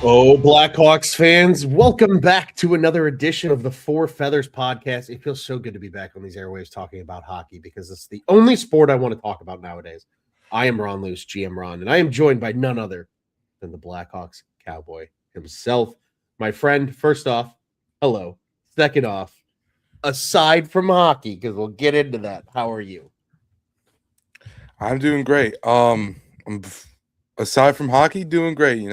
Oh, Blackhawks fans, welcome back to another edition of the Four Feathers podcast. It feels so good to be back on these airwaves talking about hockey because it's the only sport I want to talk about nowadays. I am Ron Luce, GM Ron, and I am joined by none other than the Blackhawks Cowboy himself. My friend, first off, hello. Second off, aside from hockey, because we'll get into that, how are you? I'm doing great. Aside from hockey, doing great.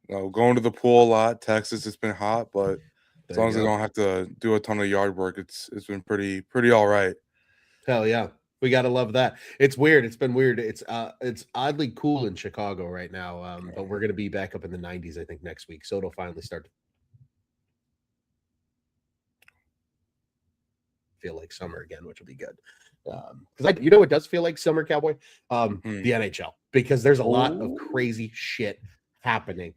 Going to the pool a lot. Texas, it's been hot, but as There long you as I go. don't have to do a ton of yard work, it's been pretty all right. Hell yeah. We gotta love that. It's weird. It's been weird. It's oddly cool in Chicago right now. But we're gonna be back up in the 90s, I think, next week. So it'll finally start to feel like summer again, which will be good. Because you know it does feel like summer, Cowboy? The NHL, because there's a lot of crazy shit happening.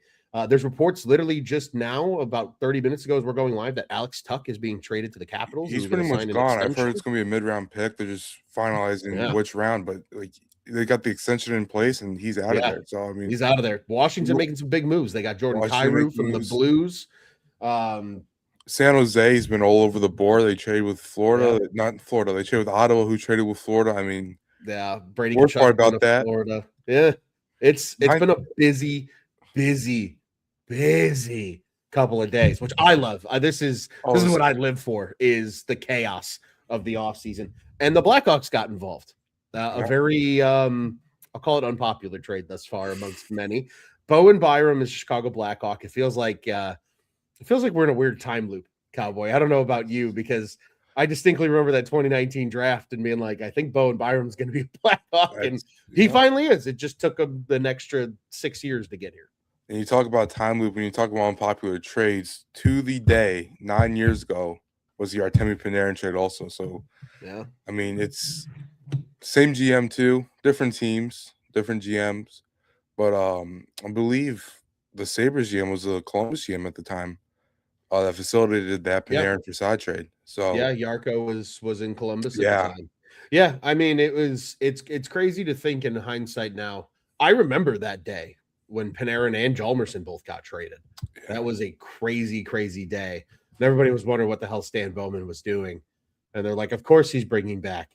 There's reports literally just now, about 30 minutes ago, as we're going live, that Alex Tuck is being traded to the Capitals. He's And going pretty to much sign an gone. I've heard extension. it's gonna be a mid-round pick. They're just finalizing Yeah. which round, but like they got the extension in place and he's out of Yeah. there. So I mean, He's out of there. Washington making some big moves. They got Jordan Washington Kyrou making from the moves. Blues. San Jose's been all over the board. They traded with Florida, not Florida. They traded with Ottawa, who traded with Florida. I mean, Yeah, Brady worst part Tkachuk going about to that, Florida. Yeah, it's been a busy couple of days, which I love. This is what I live for, is the chaos of the offseason. And the Blackhawks got involved. A very I'll call it unpopular trade thus far amongst many. Bowen Byram is Chicago Blackhawk. It feels like we're in a weird time loop, Cowboy. I don't know about you, because I distinctly remember that 2019 draft and being like, I think Bowen Byram's going to be a Blackhawk, and he finally is. It just took him an extra 6 years to get here. And you talk about time loop when you talk about unpopular trades. To the day, 9 years ago, was the Artemi Panarin trade also. So, yeah, I mean, it's same GM too, different teams, different GMs. But I believe the Sabres GM was the Columbus GM at the time that facilitated that Panarin for side trade. So yeah, Yarko was in Columbus at the time. Yeah, I mean, it's crazy to think in hindsight now. I remember that day when Panarin and Hjalmarsson both got traded. That was a crazy day. And everybody was wondering what the hell Stan Bowman was doing. And they're like, of course he's bringing back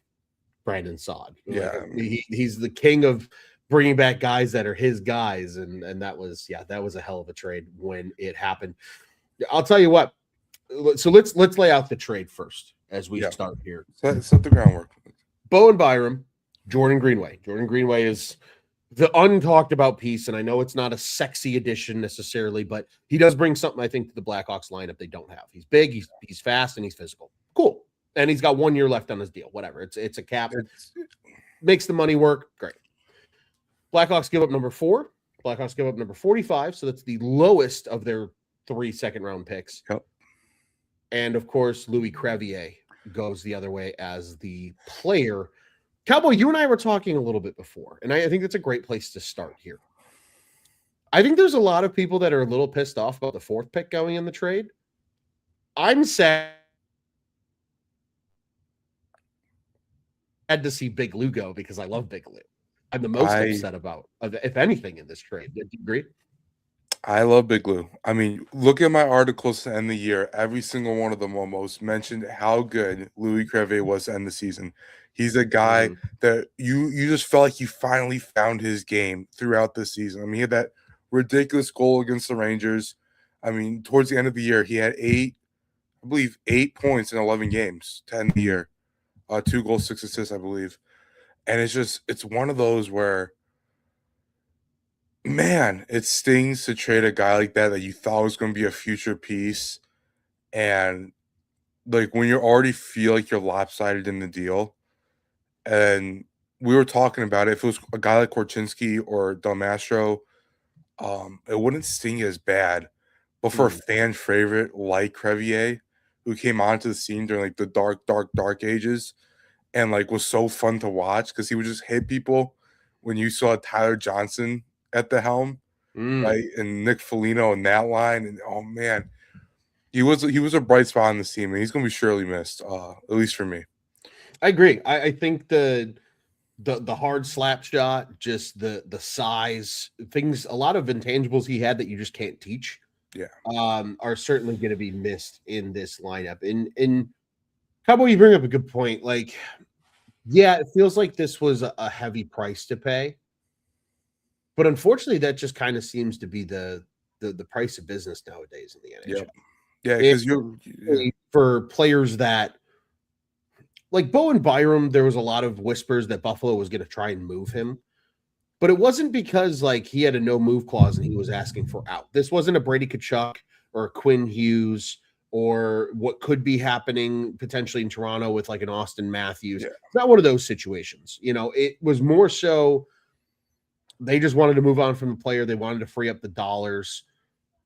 Brandon Saad. Yeah, like, he's the king of bringing back guys that are his guys. And that was a hell of a trade when it happened. I'll tell you what. So let's lay out the trade first as we start here. Set the groundwork. Bowen Byram, Jordan Greenway. Jordan Greenway is the untalked about piece, and I know it's not a sexy addition necessarily, but he does bring something, I think, to the Blackhawks lineup they don't have. He's big, he's fast, and he's physical. Cool. And he's got 1 year left on his deal. Whatever. It's a cap. Makes the money work. Great. Blackhawks give up number 4. Blackhawks give up number 45, so that's the lowest of their 3 second-round picks. Yep. And, of course, Louis Crevier goes the other way as the player. Cowboy, you and I were talking a little bit before, and I think that's a great place to start here. I think there's a lot of people that are a little pissed off about the 4th pick going in the trade. I'm sad to see Big Lou go because I love Big Lou. I'm the most upset about, if anything, in this trade. Do you agree? I love Big Lou. I mean, look at my articles to end the year. Every single one of them almost mentioned how good Louis Crevier was to end the season. He's a guy that you just felt like you finally found his game throughout the season. I mean, he had that ridiculous goal against the Rangers. I mean, towards the end of the year, he had 8 points in 11 games to end the year. 2 goals, 6 assists, I believe. And it's one of those where, man, it stings to trade a guy like that you thought was going to be a future piece. And like when you already feel like you're lopsided in the deal. And we were talking about it. If it was a guy like Korchinski or Del Mastro, it wouldn't sting as bad. But for a fan favorite like Crevier, who came onto the scene during like the dark ages and like was so fun to watch because he would just hit people when you saw Tyler Johnson at the helm, right? And Nick Foligno in that line. And oh man, he was a bright spot on the team, and he's gonna be surely missed, at least for me. I agree. I think the the hard slap shot, just the size, things, a lot of intangibles he had that you just can't teach. Yeah. Are certainly going to be missed in this lineup. And Cowboy, you bring up a good point. Like, yeah, it feels like this was a heavy price to pay, but unfortunately, that just kind of seems to be the price of business nowadays in the NHL. Yeah, because for players that like Bowen Byram, there was a lot of whispers that Buffalo was going to try and move him. But it wasn't because like he had a no move clause and he was asking for out. This wasn't a Brady Tkachuk or a Quinn Hughes or what could be happening potentially in Toronto with like an Austin Matthews. Yeah. It's not one of those situations. You know, it was more so they just wanted to move on from the player. They wanted to free up the dollars.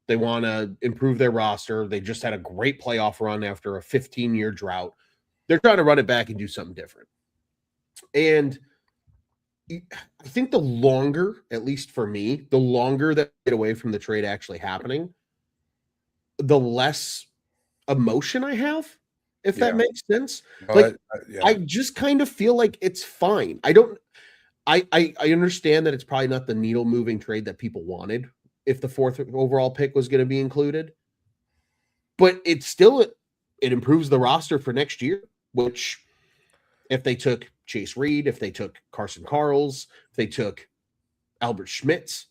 They want to improve their roster. They just had a great playoff run after a 15-year drought. They're trying to run it back and do something different. And I think the longer, at least for me, the longer that we get away from the trade actually happening, the less emotion I have, if that makes sense. Like, I just kind of feel like it's fine. I understand that it's probably not the needle moving trade that people wanted if the 4th overall pick was going to be included, but it's still, it improves the roster for next year, which if they took Chase Reed, if they took Carson Karls, if they took Albert Schmitz,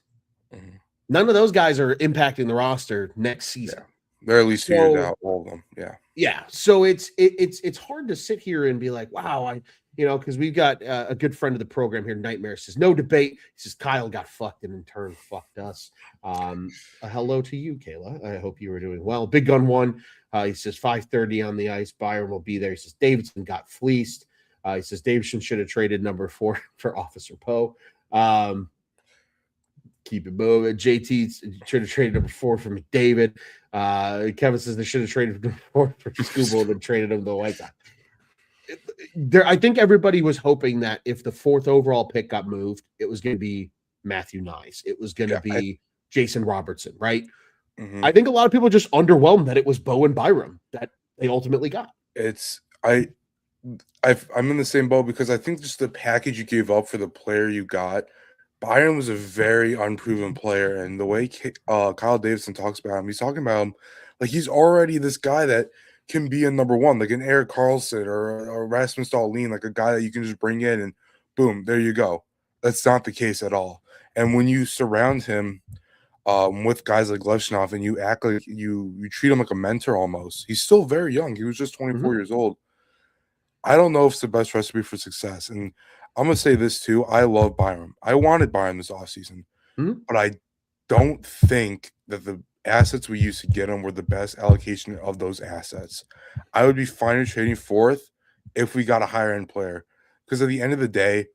none of those guys are impacting the roster next season. They're at least 2 years out, all of them. Yeah. So it's hard to sit here and be like, wow, because we've got a good friend of the program here, Nightmare, says no debate. He says Kyle got fucked and in turn fucked us. A hello to you, Kayla. I hope you were doing well. Big Gun 1. He says 5:30 on the ice. Byron will be there. He says Davidson got fleeced. He says Davidson should have traded number 4 for Officer Poe. Keep it moving. JT should have traded number 4 for McDavid. Kevin says they should have traded number 4 for Scooble and then traded him to the White Sox. I think everybody was hoping that if the 4th overall pick got moved, it was going to be Matthew Nyes. It was going to be Jason Robertson, right? I think a lot of people just underwhelmed that it was Bowen Byram that they ultimately got. I'm in the same boat because I think just the package you gave up for the player you got, Byram was a very unproven player, and the way Kyle Davidson talks about him, he's talking about him like he's already this guy that can be a number 1, like an Erik Karlsson or a Rasmus Dahlin, like a guy that you can just bring in and boom, there you go. That's not the case at all. And when you surround him with guys like Levshinov and you act like you treat him like a mentor almost, he's still very young. He was just 24 years old. I don't know if it's the best recipe for success. And I'm going to say this too. I love Byram. I wanted Byram this offseason, but I don't think that the assets we used to get him were the best allocation of those assets. I would be fine with trading 4th if we got a higher end player. Because at the end of the day,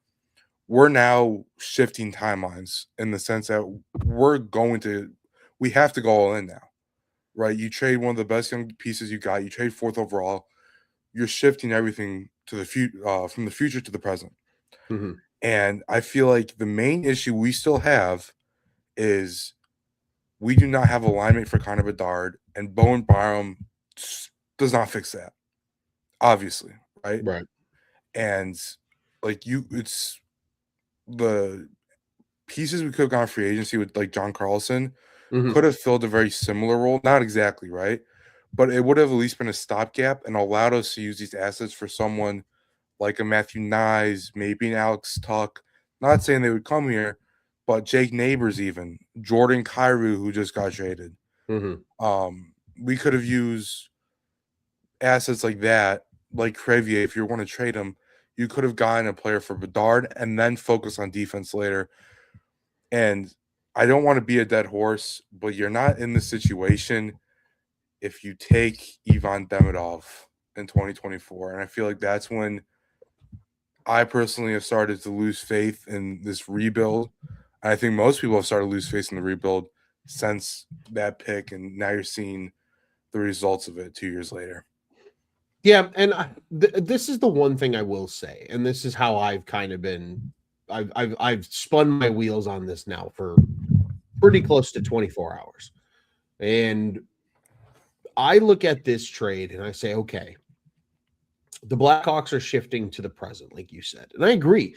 we're now shifting timelines in the sense that we have to go all in now, right? You trade one of the best young pieces you got. You trade 4th overall. You're shifting everything to the from the future to the present. And I feel like the main issue we still have is we do not have alignment for Connor Bedard, and Bowen Byram does not fix that, obviously, right? Right. And like it's the pieces we could have gone free agency with, like John Carlson, could have filled a very similar role. Not exactly, right? But it would have at least been a stopgap and allowed us to use these assets for someone like a Matthew Nyes, maybe an Alex Tuck. Not saying they would come here, but Jake Neighbors, even Jordan Kyrou, who just got traded. We could have used assets like that, like Crevier. If you want to trade him, you could have gotten a player for Bedard and then focus on defense later. And I don't want to be a dead horse, but you're not in this situation if you take Ivan Demidov in 2024. And I feel like that's when I personally have started to lose faith in this rebuild. And I think most people have started to lose faith in the rebuild since that pick. And now you're seeing the results of it 2 years later. Yeah. And this is the one thing I will say, and this is how I've kind of been, I've spun my wheels on this now for pretty close to 24 hours. And I look at this trade and I say, okay, the Blackhawks are shifting to the present, like you said. And I agree.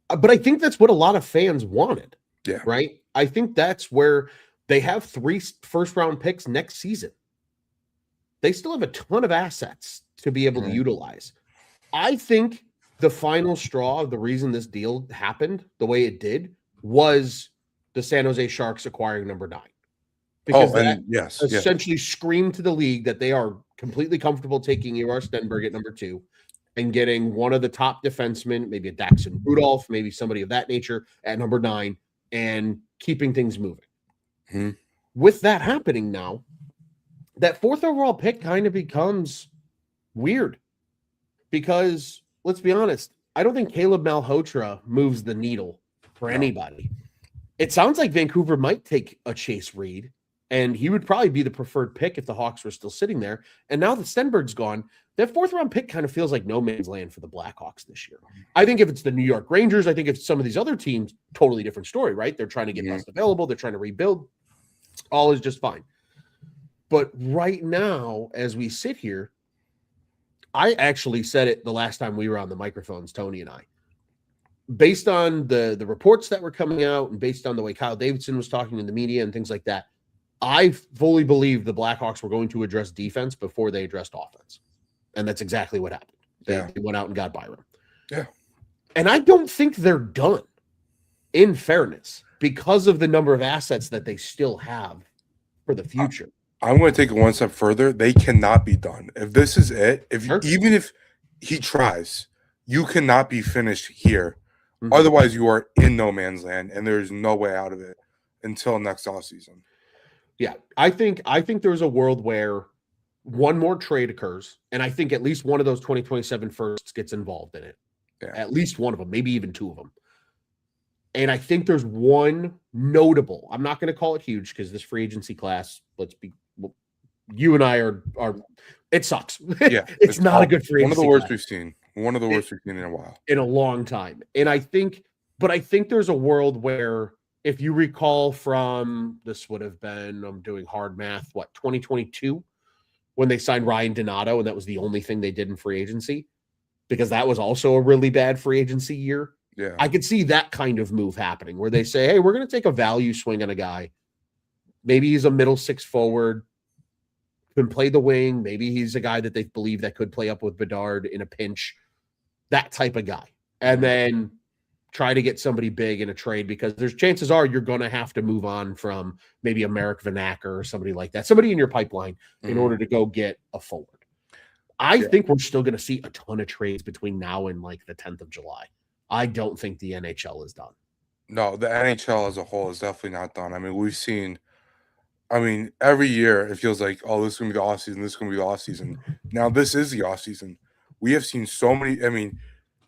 But I think that's what a lot of fans wanted. Yeah. Right. I think that's where they have 3 first-round picks next season. They still have a ton of assets to be able to utilize. I think the final straw of the reason this deal happened the way it did was the San Jose Sharks acquiring number 9. Because that essentially screamed to the league that they are completely comfortable taking Ivar Stenberg at number 2 and getting one of the top defensemen, maybe a Daxon Rudolph, maybe somebody of that nature at number 9, and keeping things moving. Mm-hmm. With that happening now, that 4th overall pick kind of becomes weird because, let's be honest, I don't think Caleb Malhotra moves the needle for anybody. It sounds like Vancouver might take a Chase Reed, and he would probably be the preferred pick if the Hawks were still sitting there. And now that Stenberg's gone, that 4th round pick kind of feels like no man's land for the Blackhawks this year. I think if it's the New York Rangers, I think if some of these other teams, totally different story, right? They're trying to get best available. They're trying to rebuild. All is just fine. But right now, as we sit here, I actually said it the last time we were on the microphones, Tony and I. Based on the reports that were coming out and based on the way Kyle Davidson was talking in the media and things like that, I fully believe the Blackhawks were going to address defense before they addressed offense. And that's exactly what happened. They went out and got Byram. Yeah. And I don't think they're done, in fairness, because of the number of assets that they still have for the future. I'm going to take it one step further. They cannot be done. If this is it, even if he tries, you cannot be finished here. Mm-hmm. Otherwise, you are in no man's land, and there's no way out of it until next offseason. Yeah, I think there's a world where one more trade occurs, and I think at least one of those 2027 firsts gets involved in it. Yeah. At least one of them, maybe even 2 of them. And I think there's one notable, I'm not going to call it huge because this free agency class, you and I are it sucks. Yeah. it's not a good free agency. One of the worst we've seen. One of the worst we've seen in a while. In a long time. And I think there's a world where, if you recall from, this would have been, I'm doing hard math, 2022, when they signed Ryan Donato, and that was the only thing they did in free agency, because that was also a really bad free agency year. Yeah. I could see that kind of move happening where they say, hey, we're going to take a value swing on a guy. Maybe he's a middle 6 forward, can play the wing. Maybe he's a guy that they believe that could play up with Bedard in a pinch, that type of guy. And then try to get somebody big in a trade, because there's chances are you're going to have to move on from maybe a Marek Vanacker or somebody like that, somebody in your pipeline in order to go get a forward. I think we're still going to see a ton of trades between now and like the 10th of July. I don't think the NHL is done. No, the NHL as a whole is definitely not done. I mean, we've seen, every year it feels like, oh, this is going to be the offseason, this is going to be the offseason. Now, this is the offseason. We have seen so many,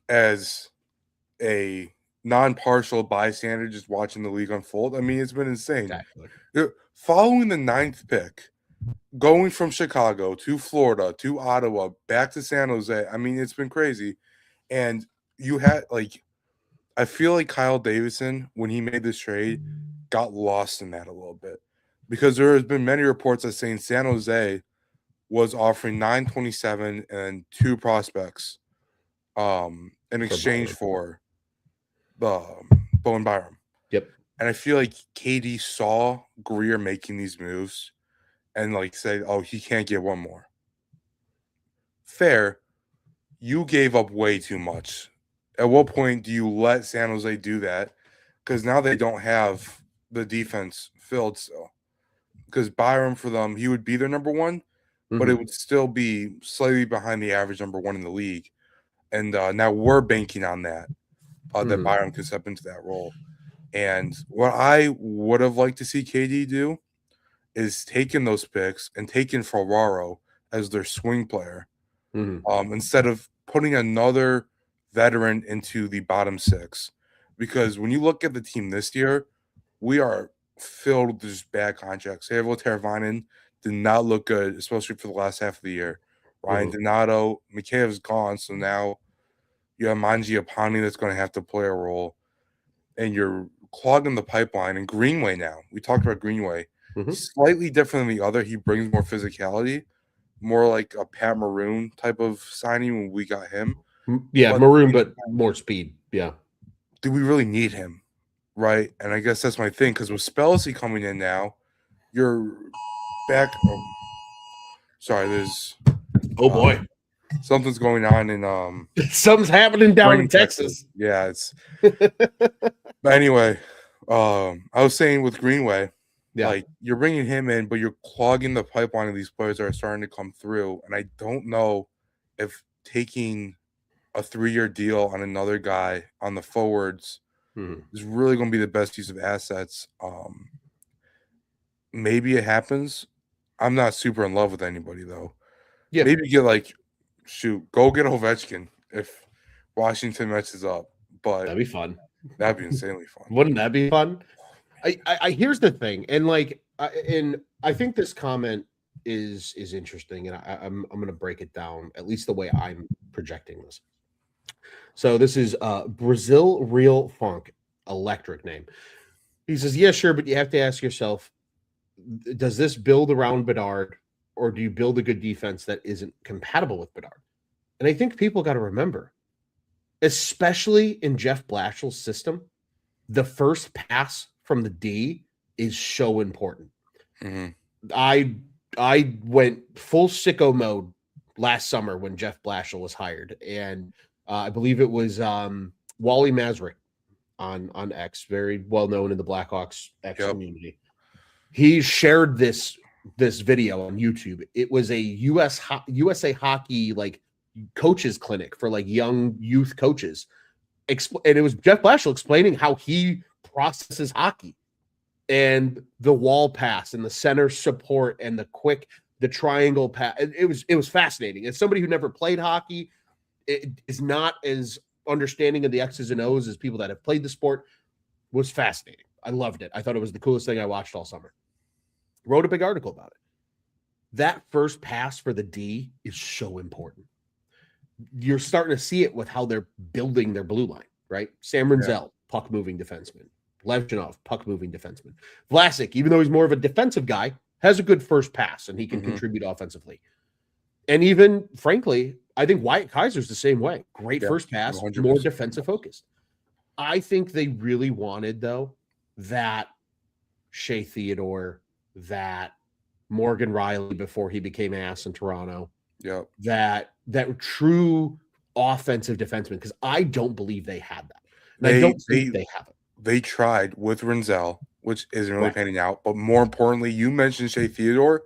as a non-partial bystander just watching the league unfold, it's been insane. Exactly. Following the 9th pick, going from Chicago to Florida to Ottawa, back to San Jose, it's been crazy. And you had, I feel like Kyle Davidson, when he made this trade, got lost in that a little bit, because there has been many reports that saying San Jose was offering 927 and 2 prospects in exchange for Bowen Byram. Yep. And I feel like KD saw Greer making these moves and said, oh, he can't get one more. Fair. You gave up way too much. At what point do you let San Jose do that? Because now they don't have the defense filled still. Because Byram, for them, he would be their number 1, but it would still be slightly behind the average number 1 in the league. And now we're banking on that, that Byram could step into that role. And what I would have liked to see KD do is taking those picks and taking Ferraro as their swing player, instead of putting another veteran into the bottom 6. Because when you look at the team this year, we are filled with just bad contracts. Savo Teravainen did not look good, especially for the last half of the year. Ryan Donato, Mikheyev's gone, so now you have Mangiapane that's going to have to play a role, and you're clogging the pipeline. And Greenway now, we talked about Greenway, slightly different than the other. He brings more physicality, more like a Pat Maroon type of signing when we got him. Yeah, Maroon, but more speed. Yeah. do we really need him? Right? And I guess that's my thing, because with Spelzy coming in now, you're back. Oh, sorry, there's boy. Something's going on in Something's happening down in Texas. Yeah, it's but anyway, I was saying with Greenway, like you're bringing him in, but you're clogging the pipeline of these players that are starting to come through. And I don't know if taking a 3-year deal on another guy on the forwards is really going to be the best use of assets. Maybe it happens. I'm not super in love with anybody though. Yeah, maybe get go get Ovechkin if Washington messes up. But that'd be fun. That'd be insanely fun. Wouldn't that be fun? I here's the thing, and I think this comment is interesting, and I'm going to break it down at least the way I'm projecting this. So this is Brazil Real Funk, electric name. He says, yeah, sure, but you have to ask yourself, does this build around Bedard, or do you build a good defense that isn't compatible with Bedard? And I think people got to remember, especially in Jeff Blashill's system, the first pass from the D is so important. I went full sicko mode last summer when Jeff Blashill was hired, and I believe it was Wally Masrick on X, very well known in the Blackhawks X community. He shared this video on YouTube. It was a USA Hockey coaches clinic for young youth coaches, and it was Jeff Blashill explaining how he processes hockey and the wall pass and the center support and the triangle pass. It was fascinating. As somebody who never played hockey, it is not as understanding of the X's and O's as people that have played the sport. Was fascinating. I loved it. I thought it was the coolest thing I watched all summer. Wrote a big article about it. That first pass for the D is so important. You're starting to see it with how they're building their blue line, right? Sam Rinzel, puck-moving defenseman. Levchinov, puck-moving defenseman. Vlasic, even though he's more of a defensive guy, has a good first pass, and he can contribute offensively. And even, frankly, I think Wyatt Kaiser's the same way. Great first pass, 100%. More defensive focused. I think they really wanted, though, that Shea Theodore, that Morgan Riley before he became ass in Toronto. That true offensive defenseman, because I don't believe they had that. And I don't think they have it. They tried with Rinzel, which isn't really panning out. But more importantly, you mentioned Shea Theodore.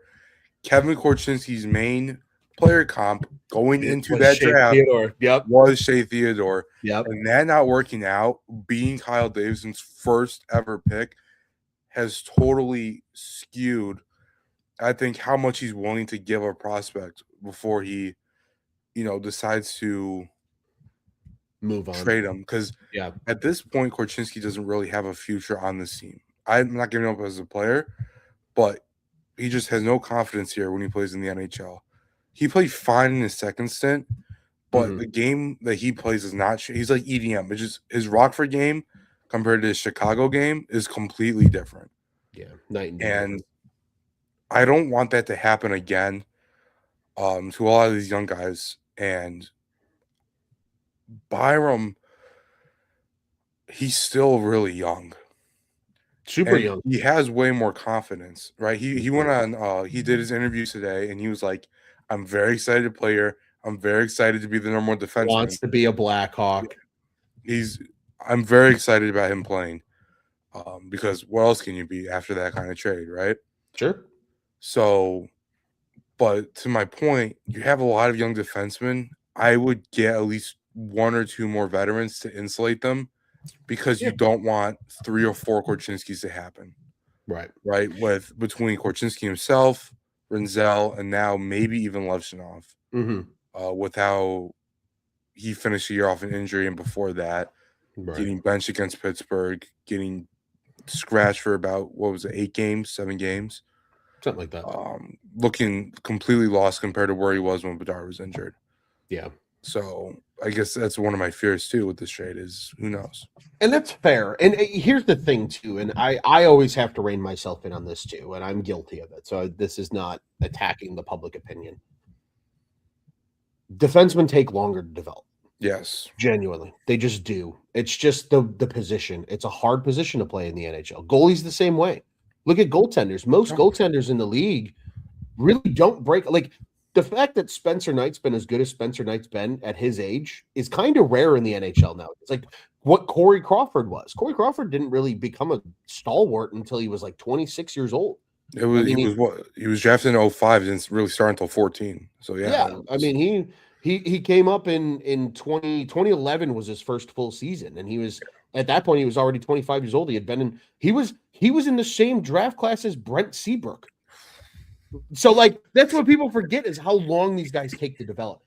Kevin Korchinski's main player comp going into that draft was Shea Theodore. And that not working out, being Kyle Davidson's first ever pick, has totally skewed, I think, how much he's willing to give a prospect before he, decides to move on, trade him. Because at this point, Korchinski doesn't really have a future on this team. I'm not giving up as a player, but he just has no confidence here when he plays in the NHL. He played fine in his second stint, but the game that he plays is not. He's like EDM. It's just his Rockford game compared to his Chicago game is completely different. Yeah, night and day. And I don't want that to happen again to a lot of these young guys. And Byram, he's still really young. Super young. He has way more confidence, right? He went on, he did his interviews today, and he was like, I'm very excited to play here. I'm very excited to be the number one defenseman. Wants to be a Blackhawk. I'm very excited about him playing because what else can you be after that kind of trade, right? Sure. So, but to my point, you have a lot of young defensemen. I would get at least 1 or 2 more veterans to insulate them because you don't want 3 or 4 Korchinskis to happen. Right. Between Korchinski himself, Rinzel, and now maybe even Levchinov. With how he finished the year off an injury, and before that, getting benched against Pittsburgh, getting scratched for about 8 games, 7 games, something like that. Looking completely lost compared to where he was when Bedard was injured. Yeah. So I guess that's one of my fears too with this trade is who knows. And that's fair. And here's the thing too, and I always have to rein myself in on this too, and I'm guilty of it. So this is not attacking the public opinion. Defensemen take longer to develop. Yes. Genuinely. They just do. It's just the position. It's a hard position to play in the NHL. Goalies the same way. Look at goaltenders. Most goaltenders in the league really don't break. Like, the fact that Spencer Knight's been as good as Spencer Knight's been at his age is kind of rare in the NHL now. It's like what Corey Crawford was. Corey Crawford didn't really become a stalwart until he was like 26 years old. He was drafted in 05, didn't really start until 14. So yeah. I mean, he came up in 2011 was his first full season, and he was at that point he was already 25 years old. He was in the same draft class as Brent Seabrook. So, like, that's what people forget is how long these guys take to develop.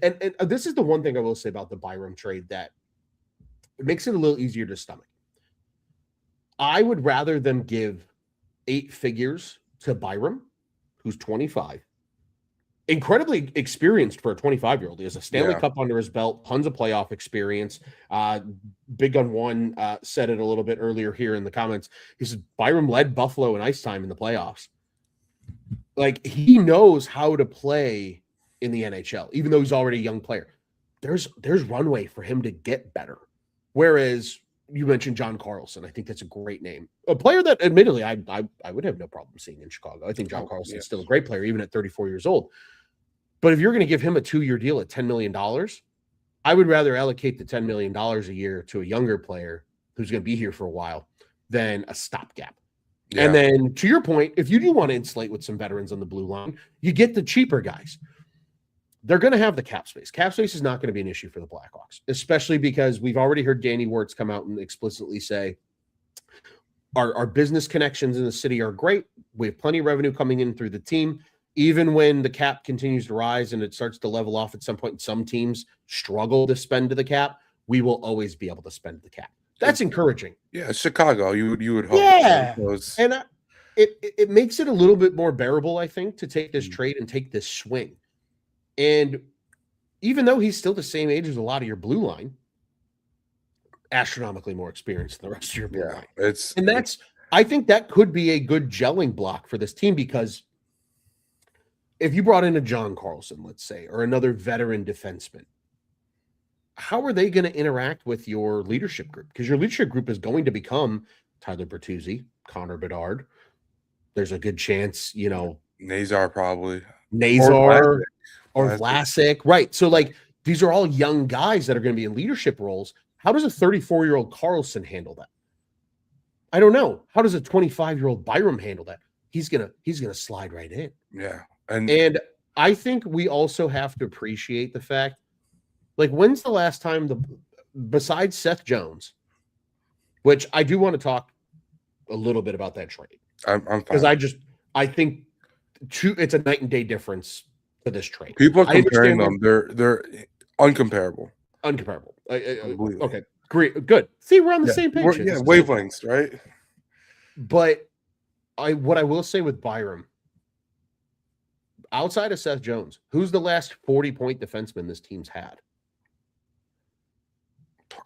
And this is the one thing I will say about the Byram trade that it makes it a little easier to stomach. I would rather them give 8 figures to Byram, who's 25, incredibly experienced for a 25-year-old. He has a Stanley Cup under his belt, tons of playoff experience. Big Gun One said it a little bit earlier here in the comments. He said Byram led Buffalo in ice time in the playoffs. Like, he knows how to play in the NHL, even though he's already a young player. There's runway for him to get better. Whereas you mentioned John Carlson. I think that's a great name. A player that, admittedly, I would have no problem seeing in Chicago. I think John Carlson's still a great player, even at 34 years old. But if you're going to give him a 2-year deal at $10 million, I would rather allocate the $10 million a year to a younger player who's going to be here for a while than a stopgap. Yeah. And then, to your point, if you do want to insulate with some veterans on the blue line, you get the cheaper guys. They're going to have the cap space. Cap space is not going to be an issue for the Blackhawks, especially because we've already heard Danny Wirtz come out and explicitly say our business connections in the city are great. We have plenty of revenue coming in through the team. Even when the cap continues to rise and it starts to level off at some point, some teams struggle to spend to the cap, we will always be able to spend the cap. That's encouraging. Yeah, Chicago, you would hope. Yeah, and it makes it a little bit more bearable, I think, to take this trade and take this swing. And even though he's still the same age as a lot of your blue line, astronomically more experienced than the rest of your blue line. I think that could be a good gelling block for this team, because if you brought in a John Carlson, let's say, or another veteran defenseman, how are they going to interact with your leadership group? Because your leadership group is going to become Tyler Bertuzzi, Connor Bedard. There's a good chance, Nazar probably. Nazar or Vlasic. Right. So, like, these are all young guys that are going to be in leadership roles. How does a 34-year-old Carlson handle that? I don't know. How does a 25-year-old Byram handle that? He's gonna slide right in. Yeah. And I think we also have to appreciate the fact, like, when's the last time besides Seth Jones, which I do want to talk a little bit about that trade. I'm fine. Because I think it's a night and day difference to this trade. People are comparing them. They're uncomparable. Uncomparable. Okay, great, good. See, we're on the same page. Wavelengths, right? But what I will say with Byram, outside of Seth Jones, who's the last 40-point defenseman this team's had?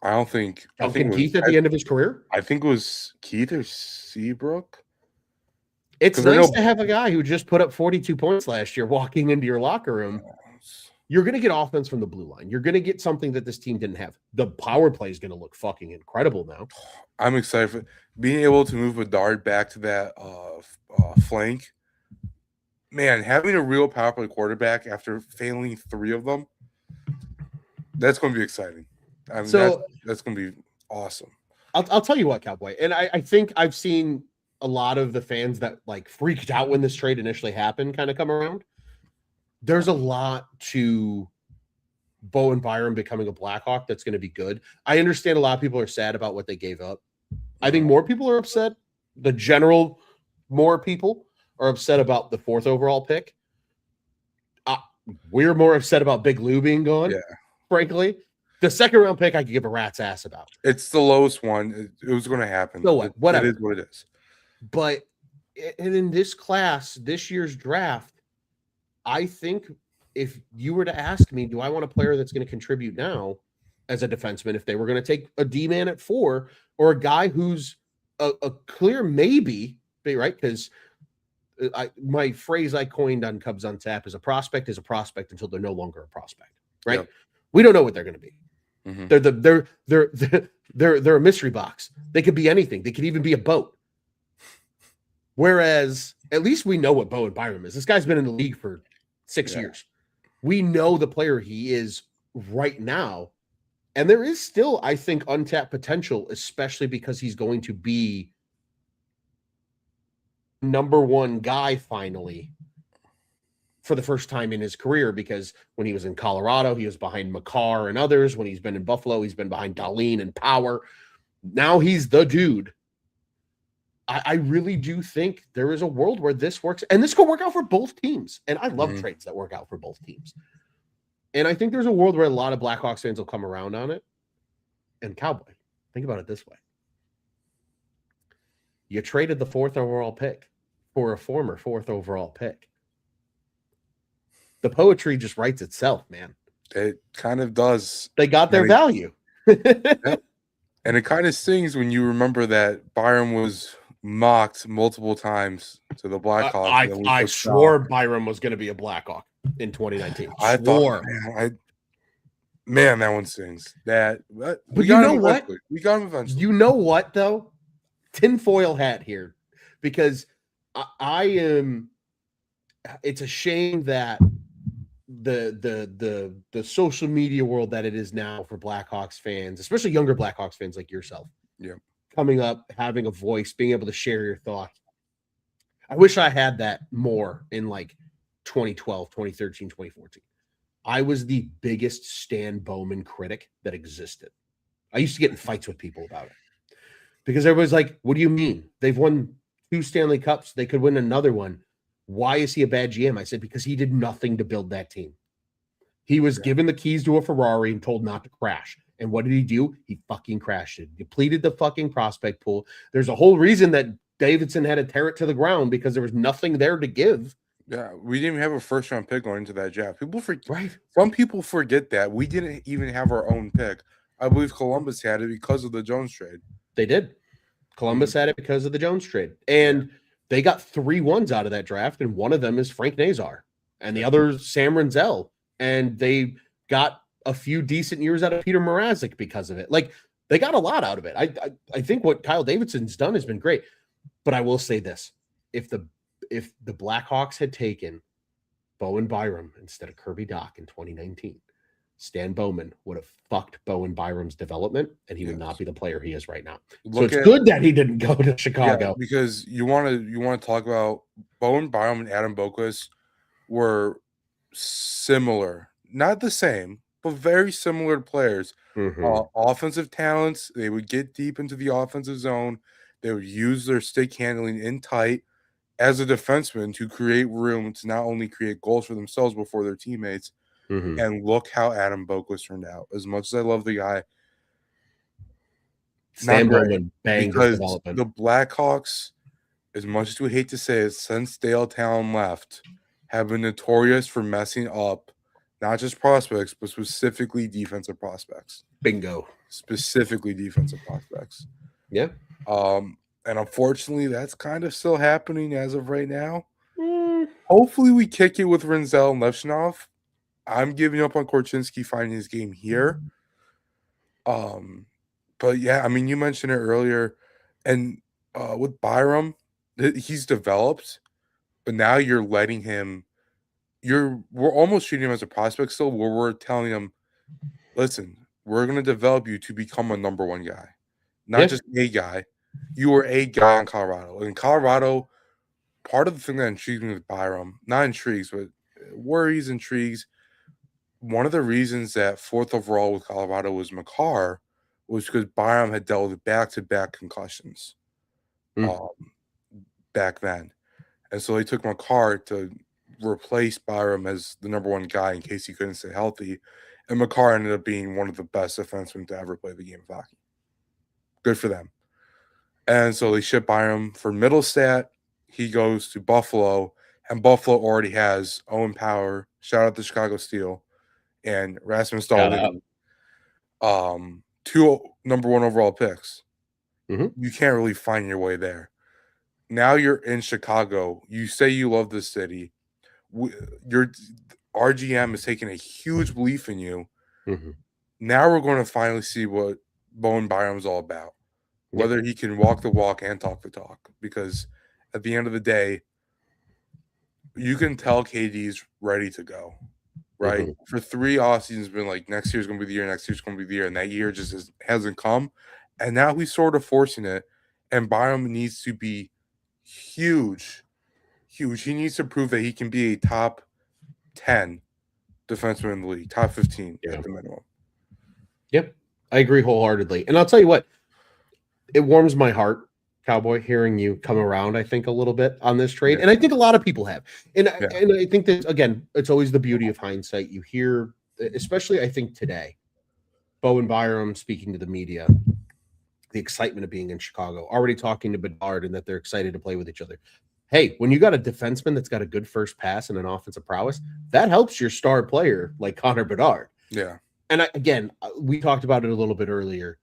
I don't think Keith at the end of his career. I think it was Keith or Seabrook. It's nice to have a guy who just put up 42 points last year walking into your locker room. You're going to get offense from the blue line. You're going to get something that this team didn't have. The power play is going to look fucking incredible now. I'm excited for being able to move Bedard back to that flank. Man, having a real power play quarterback after failing 3 of them, that's going to be exciting. I mean, so that's going to be awesome. I'll tell you what, Cowboy, and I think I've seen a lot of the fans that like freaked out when this trade initially happened kind of come around. There's a lot to Bowen Byram becoming a Blackhawk that's going to be good. I understand a lot of people are sad about what they gave up. I think more people are upset. More people are upset about the 4th overall pick. We're more upset about Big Lou being gone, frankly. The 2nd round pick, I could give a rat's ass about. It's the lowest one. It was going to happen. So what? Whatever. It is what it is. But in this class, this year's draft, I think if you were to ask me, do I want a player that's going to contribute now as a defenseman, if they were going to take a D-man at 4 or a guy who's a clear maybe, right? Because my phrase I coined on Cubs on Tap is a prospect until they're no longer a prospect, right? Yep. We don't know what they're going to be. Mm-hmm. They're a mystery box. They could be anything. They could even be a boat. Whereas at least we know what Bowen Byram is. This guy's been in the league for 6 years. We know the player he is right now. And there is still, I think, untapped potential, especially because he's going to be number one guy finally for the first time in his career, because when he was in Colorado, he was behind Makar and others. When he's been in Buffalo, he's been behind Dahlin and Power. Now he's the dude. I really do think there is a world where this works, and this could work out for both teams. And I love trades that work out for both teams. And I think there's a world where a lot of Blackhawks fans will come around on it. And Cowboy, think about it this way. You traded the 4th overall pick for a former 4th overall pick. The poetry just writes itself, man. It kind of does. They got their value. And it kind of stings when you remember that Byram was mocked multiple times to the Blackhawks. I swore Byram was going to be a Blackhawk in 2019. I thought, man, that one stings. But you know what? We got him eventually. You know what, though? Tinfoil hat here, because I am. It's a shame that the social media world that it is now for Blackhawks fans, especially younger Blackhawks fans like yourself, coming up, having a voice, being able to share your thoughts. I wish I had that more in like 2012, 2013, 2014. I was the biggest Stan Bowman critic that existed. I used to get in fights with people about it because everybody's like, what do you mean? They've won 2 Stanley Cups. They could win another one. Why is he a bad GM? I said, because he did nothing to build that team. He was given the keys to a Ferrari and told not to crash. And what did he do? He fucking crashed it. Depleted the fucking prospect pool. There's a whole reason that Davidson had to tear it to the ground, because there was nothing there to give. Yeah, we didn't even have a first-round pick going into that draft. Some people forget that. We didn't even have our own pick. I believe Columbus had it because of the Jones trade. They did. Columbus had it because of the Jones trade. And they got 3 ones out of that draft, and one of them is Frank Nazar, and the other is Sam Renzel. And they got a few decent years out of Peter Mrazek because of it. Like, they got a lot out of it. I think what Kyle Davidson's done has been great. But I will say this. If the Blackhawks had taken Bowen Byram instead of Kirby Dach in 2019, Stan Bowman would have fucked Bowen Byram's development, and he would not be the player he is right now. So it's good that he didn't go to Chicago. Yeah, because you want to talk about Bowen Byram and Adam Boqvist were similar, not the same, but very similar players. Offensive talents. They would get deep into the offensive zone. They would use their stick handling in tight as a defenseman to create room to not only create goals for themselves but for their teammates. And look how Adam Boqvist turned out. As much as I love the guy, Stan Bowman banged his development. The Blackhawks, as much as we hate to say it, since Dale Talon left, have been notorious for messing up not just prospects, but specifically defensive prospects. Bingo. Specifically defensive prospects. Yeah. And unfortunately, that's kind of still happening as of right now. Hopefully, we kick it with Renzel and Levshinov. I'm giving up on Korchinski finding his game here. But yeah, I mean, you mentioned it earlier, and with Byram, he's developed, but now you're letting him. We're almost treating him as a prospect still, where we're telling him, listen, we're going to develop you to become a number 1 guy, not just a guy. You were a guy in Colorado. In Colorado, part of the thing that intrigues me with Byram, not intrigues, but worries, intrigues. One of the reasons that 4th overall with Colorado was Makar was because Byram had dealt with back-to-back concussions back then. And so they took Makar to replace Byram as the number 1 guy in case he couldn't stay healthy. And Makar ended up being one of the best defensemen to ever play the game of hockey. Good for them. And so they ship Byram for Middlestat. He goes to Buffalo, and Buffalo already has Owen Power, shout out to Chicago Steel, and Rasmus Dahlin, 2 number 1 overall picks. You can't really find your way there. Now you're in Chicago. You say you love this city. Our GM is taking a huge belief in you, Now we're going to finally see what Bowen Byram's all about, whether he can walk the walk and talk the talk. Because at the end of the day, you can tell KD's ready to go, right? For 3 off seasons, been like, next year's going to be the year, next year's going to be the year, and that year just hasn't come. And now he's sort of forcing it, and Byram needs to be huge. He needs to prove that he can be a top 10 defenseman in the league, top 15 at the minimum. Yep, I agree wholeheartedly. And I'll tell you what, it warms my heart, Cowboy, hearing you come around, I think, a little bit on this trade. And I think a lot of people have. And I think that, again, it's always the beauty of hindsight. You hear, especially I think today, Bowen Byram speaking to the media, the excitement of being in Chicago, already talking to Bedard and that they're excited to play with each other. Hey, when you got a defenseman that's got a good first pass and an offensive prowess, that helps your star player like Connor Bedard. Yeah. And again, we talked about it a little bit earlier.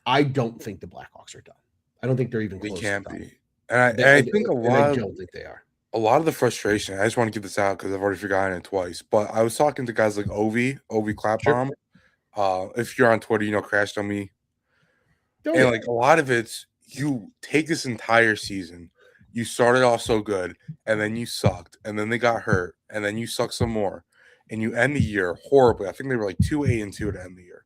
I don't think the Blackhawks are done. I don't think they're even close. They can't be. And I think I don't think they are. A lot of the frustration, I just want to get this out because I've already forgotten it twice, but I was talking to guys like Ovi Clapbaum. Sure. If you're on Twitter, Crashed on me. And like a lot of it's, you take this entire season, you started off so good, and then you sucked, and then they got hurt, and then you suck some more, and you end the year horribly. I think they were like 2-8-2 to end the year.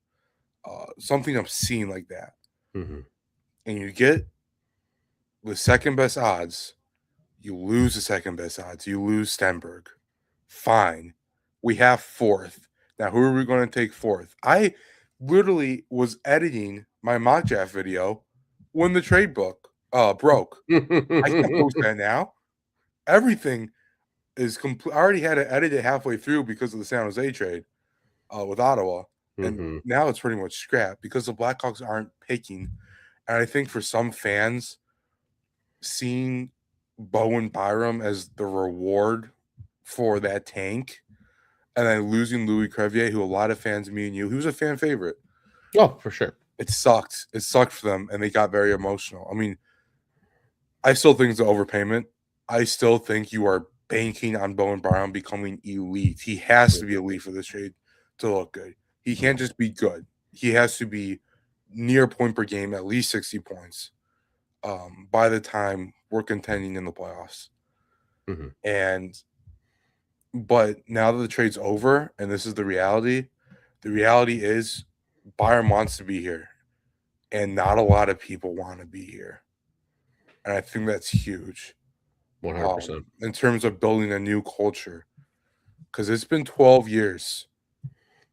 Something obscene like that. And you get the second best odds, you lose the second best odds, you lose Stenberg. Fine. We have 4th. Now, who are we going to take 4th? I literally was editing my mock draft video when the trade book broke. I can't post that now. Everything is complete. I already had to edit it halfway through because of the San Jose trade with Ottawa. And now it's pretty much scrap because the Blackhawks aren't picking. And I think for some fans, seeing Bowen Byram as the reward for that tank and then losing Louis Crevier, who a lot of fans, me and you, he was a fan favorite. Oh, for sure. It sucked. It sucked for them, and they got very emotional. I mean, I still think it's an overpayment. I still think you are banking on Bowen Byram becoming elite. He has to be elite for this trade to look good. He can't just be good. He has to be near point per game, at least 60 points by the time we're contending in the playoffs. But now that the trade's over, and this is the reality is Byram wants to be here, and not a lot of people want to be here. And I think that's huge. 100%. In terms of building a new culture. Because it's been 12 years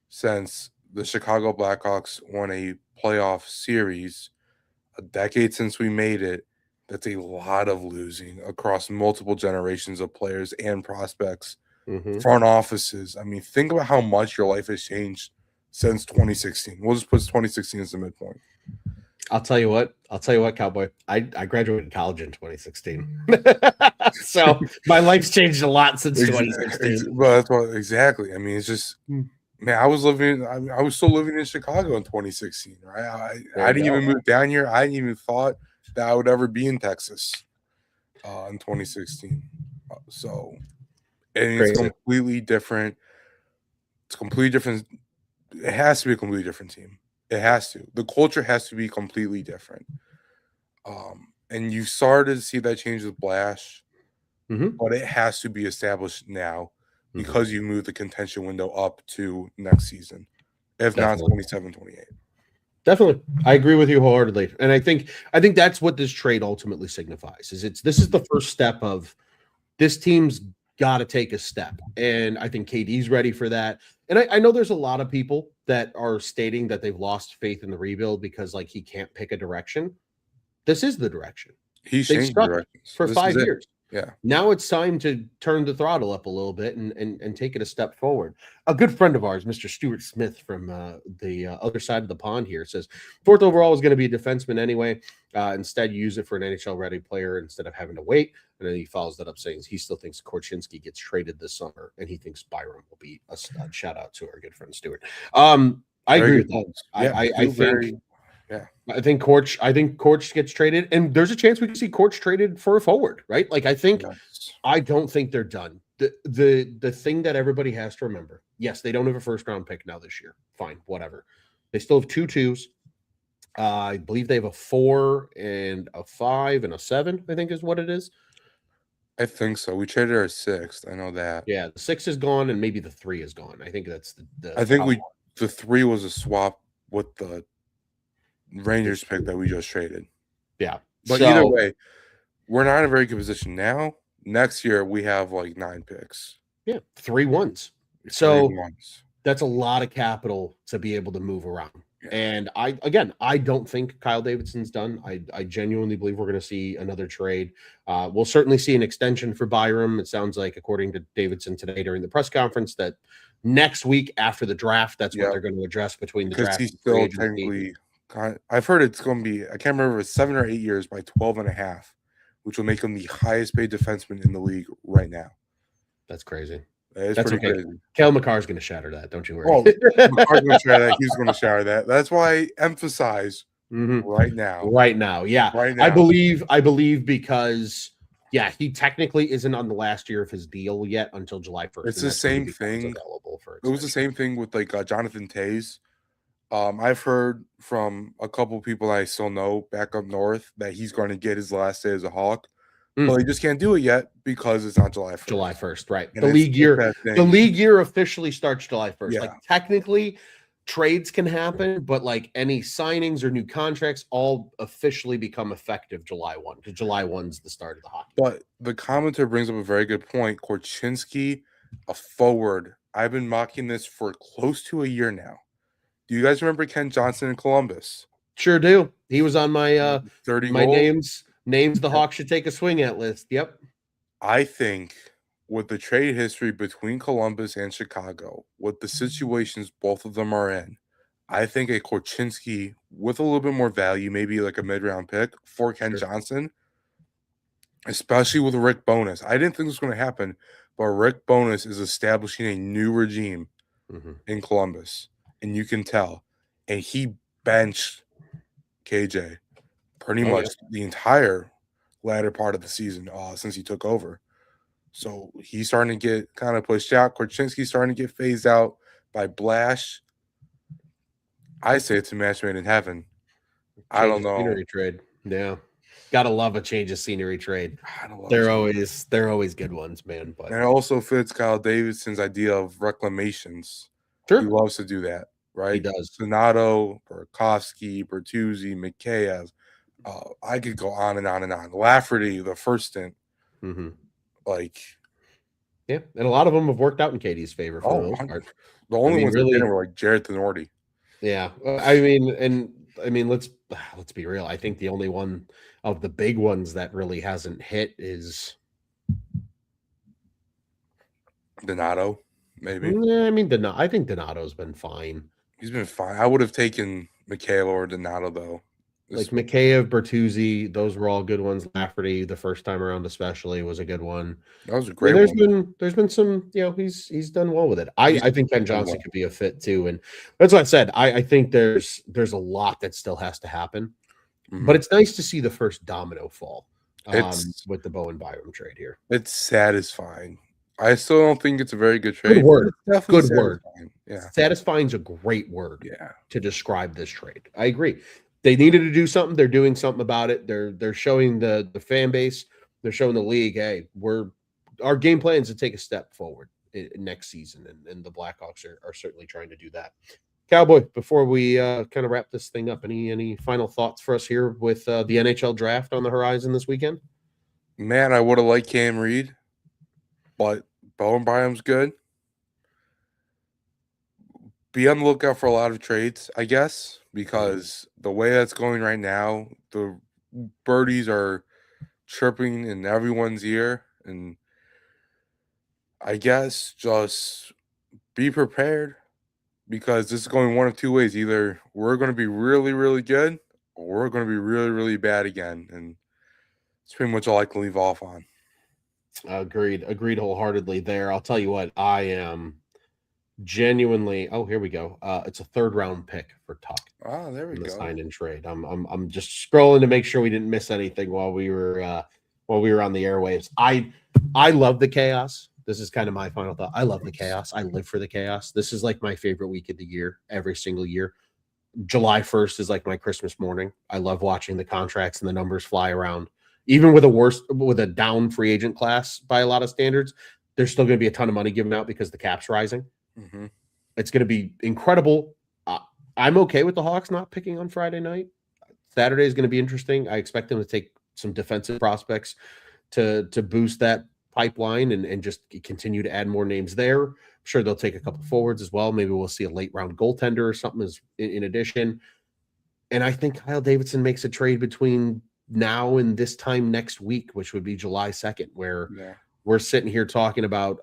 since the Chicago Blackhawks won a playoff series, a decade since we made it. That's a lot of losing across multiple generations of players and prospects, front offices. I mean, think about how much your life has changed since 2016. We'll just put 2016 as the midpoint. I'll tell you what, Cowboy. I graduated college in 2016. So my life's changed a lot since 2016. Well, that's what exactly. I mean, it's just, man, I was still living in Chicago in 2016, right? I didn't even move down here. I didn't even thought that I would ever be in Texas in 2016. So, and it's completely different. It's completely different. It has to be a completely different team. It has to. The culture has to be completely different. And you started to see that change with Blash, but it has to be established now because you move the contention window up to next season. If not 27, 28. Definitely. I agree with you wholeheartedly. And I think that's what this trade ultimately signifies. This is the first step of this team's got to take a step. And I think KD's ready for that. And I know there's a lot of people that are stating that they've lost faith in the rebuild because like he can't pick a direction. This is the direction. He's changed directions for 5 years. Yeah. Now it's time to turn the throttle up a little bit and take it a step forward. A good friend of ours, Mr. Stuart Smith from the other side of the pond here, says 4th overall is going to be a defenseman anyway. Instead, use it for an NHL-ready player instead of having to wait. And then he follows that up saying he still thinks Korchinski gets traded this summer, and he thinks Byram will be a stud. Shout out to our good friend Stuart. I agree with that. I think Korch gets traded, and there's a chance we can see Korch traded for a forward, right? Like I don't think they're done. the thing that everybody has to remember, yes, they don't have a first round pick now this year. Fine, whatever. They still have 2 2s. I believe they have a 4 and a 5 and a 7, I think is what it is. I think so. We traded our 6th. I know that. Yeah, the 6 is gone and maybe the 3 is gone. I think that's I think the 3 was a swap with the Rangers pick that we just traded. Yeah. But either way, we're not in a very good position now. Next year, we have like 9 picks. Yeah, 3 1s. So that's a lot of capital to be able to move around. Yeah. And I don't think Kyle Davidson's done. I genuinely believe we're going to see another trade. We'll certainly see an extension for Byram. It sounds like, according to Davidson today during the press conference, that next week after the draft, that's what they're going to address between the draft. He's still technically, I've heard it's going to be, I can't remember if it's 7 or 8 years by 12.5, which will make him the highest paid defenseman in the league right now. That's crazy. That's pretty crazy. Cale Makar's going to shatter that. Don't you worry. Oh, Makar's going to shatter that. He's going to shatter that. That's why I emphasize right now. Right now. Yeah. Right now. I believe because, yeah, he technically isn't on the last year of his deal yet until July 1st. It's the same thing. It was the same thing with like Jonathan Toews. I've heard from a couple people I still know back up north that he's going to get his last day as a Hawk. Well, he just can't do it yet because it's not July 1st. July 1st, right. The league year officially starts July 1st. Yeah. Like, technically, trades can happen, but like any signings or new contracts all officially become effective July 1, because July 1's the start of the hockey. But the commenter brings up a very good point. Korchinski, a forward. I've been mocking this for close to a year now. Do you guys remember Ken Johnson in Columbus? Sure do. He was on my 30 my goals. Names the Hawks should take a swing at list. Yep. I think with the trade history between Columbus and Chicago, with the situations both of them are in, I think a Korchinski with a little bit more value, maybe like a mid-round pick for Ken Johnson, especially with Rick Bowness. I didn't think this was going to happen, but Rick Bowness is establishing a new regime in Columbus, and you can tell. And he benched KJ pretty much the entire latter part of the season since he took over. So he's starting to get kind of pushed out. Korchinski's starting to get phased out by Blash. I say it's a match made in heaven. I don't know. Scenery trade. Yeah. Gotta love a change of scenery trade. They're always good ones, man. But and it also fits Kyle Davidson's idea of reclamations. Sure. He loves to do that, right? He does. Donato, Burakovsky, Bertuzzi, Mikheyev. I could go on and on and on. Lafferty, the first stint. Like, yeah, and a lot of them have worked out in Katie's favor for the most part. The only ones really, that didn't were like Jared Tenorti. Yeah, I mean, let's be real. I think the only one of the big ones that really hasn't hit is Donato, maybe. Yeah, I mean, I think Donato's been fine. He's been fine. I would have taken Mikheyev or Donato though. Like Mikheyev, Bertuzzi, those were all good ones. Lafferty, the first time around especially, was a good one. That was a great one. There's been some, he's done well with it. I think Ken Johnson could be a fit too. And that's what I said. I think there's a lot that still has to happen. But it's nice to see the first domino fall with the Bowen Byram trade here. It's satisfying. I still don't think it's a very good trade. Good word. Good word. Yeah. Satisfying is a great word to describe this trade. I agree. They needed to do something. They're doing something about it. They're showing the fan base. They're showing the league, hey, our game plan is to take a step forward next season, and the Blackhawks are certainly trying to do that. Cowboy, before we kind of wrap this thing up, any final thoughts for us here with the NHL draft on the horizon this weekend? Man, I would have liked Cam Reed, but Bowen Byram's good. Be on the lookout for a lot of trades, I guess, because the way that's going right now, the birdies are chirping in everyone's ear, and I guess just be prepared, because this is going one of two ways. Either we're going to be really, really good, or we're going to be really, really bad again, and it's pretty much all I can leave off on. Agreed wholeheartly there. I'll tell you what, I am genuinely, here we go. It's a 3rd round pick for Tuck. Oh, there we go. Sign and trade. I'm just scrolling to make sure we didn't miss anything while we were on the airwaves. I love the chaos This is kind of my final thought. I love the chaos. I live for the chaos. This is like my favorite week of the year, every single year. July 1st is like my Christmas morning. I love watching the contracts and the numbers fly around. Even with a down free agent class by a lot of standards, there's still going to be a ton of money given out because the cap's rising. Mm-hmm. It's going to be incredible. I'm okay with the Hawks not picking on Friday night. Saturday is going to be interesting. I expect them to take some defensive prospects to boost that pipeline and just continue to add more names there. I'm sure they'll take a couple forwards as well. Maybe we'll see a late round goaltender or something as in addition. And I think Kyle Davidson makes a trade between now and this time next week, which would be July 2nd, where we're sitting here talking about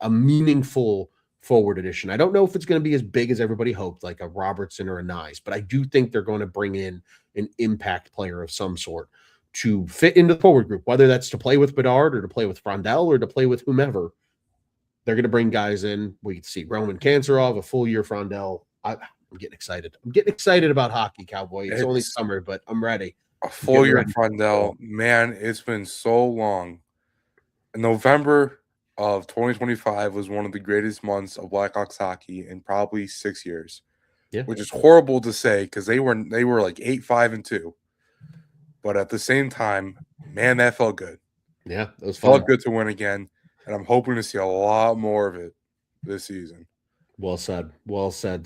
a meaningful forward addition. I don't know if it's going to be as big as everybody hoped, like a Robertson or a Nyes, but I do think they're going to bring in an impact player of some sort to fit into the forward group, whether that's to play with Bedard or to play with Frondell or to play with whomever. They're going to bring guys in. We can see Roman Kanserov, a full year Frondell. I'm getting excited. I'm getting excited about hockey, Cowboy. It's only summer, but I'm ready. A full year Frondell. Man, it's been so long. November of 2025 was one of the greatest months of Blackhawks hockey in probably 6 years. Yeah. Which is horrible to say because they were like 8-5-2. But at the same time, man, that felt good. Yeah, it was fun. Felt good to win again, and I'm hoping to see a lot more of it this season. Well said,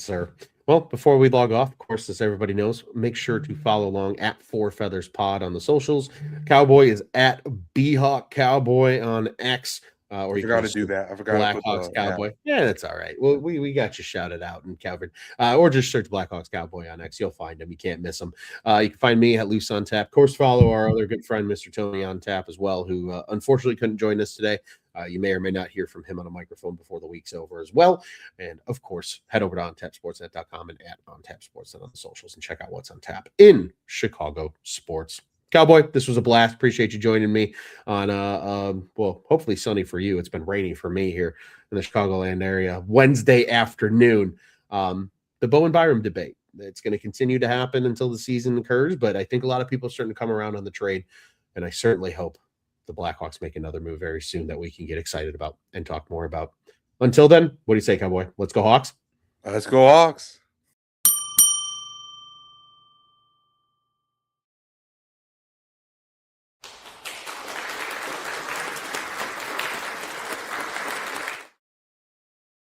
sir. Well, before we log off, of course, as everybody knows, make sure to follow along at 4feathers pod on the socials. Cowboy is at BHawk Cowboy on X. Or you got to do that. I forgot Blackhawks Cowboy. Yeah, that's all right. Well, we got you shouted out and covered. Or just search Blackhawks Cowboy on X. You'll find him. You can't miss him. You can find me at Luce on Tap. Of course, follow our other good friend, Mr. Tony on Tap as well, who unfortunately couldn't join us today. You may or may not hear from him on a microphone before the week's over as well. And of course, head over to ontapsportsnet.com and at ontapsportsnet on the socials and check out what's on tap in Chicago sports. Cowboy, this was a blast. Appreciate you joining me on well, hopefully sunny for you. It's been rainy for me here in the Chicagoland area. Wednesday afternoon. The Bowen Byram debate. It's going to continue to happen until the season occurs, but I think a lot of people are starting to come around on the trade, and I certainly hope the Blackhawks make another move very soon that we can get excited about and talk more about. Until then, what do you say, Cowboy? Let's go Hawks. Let's go Hawks.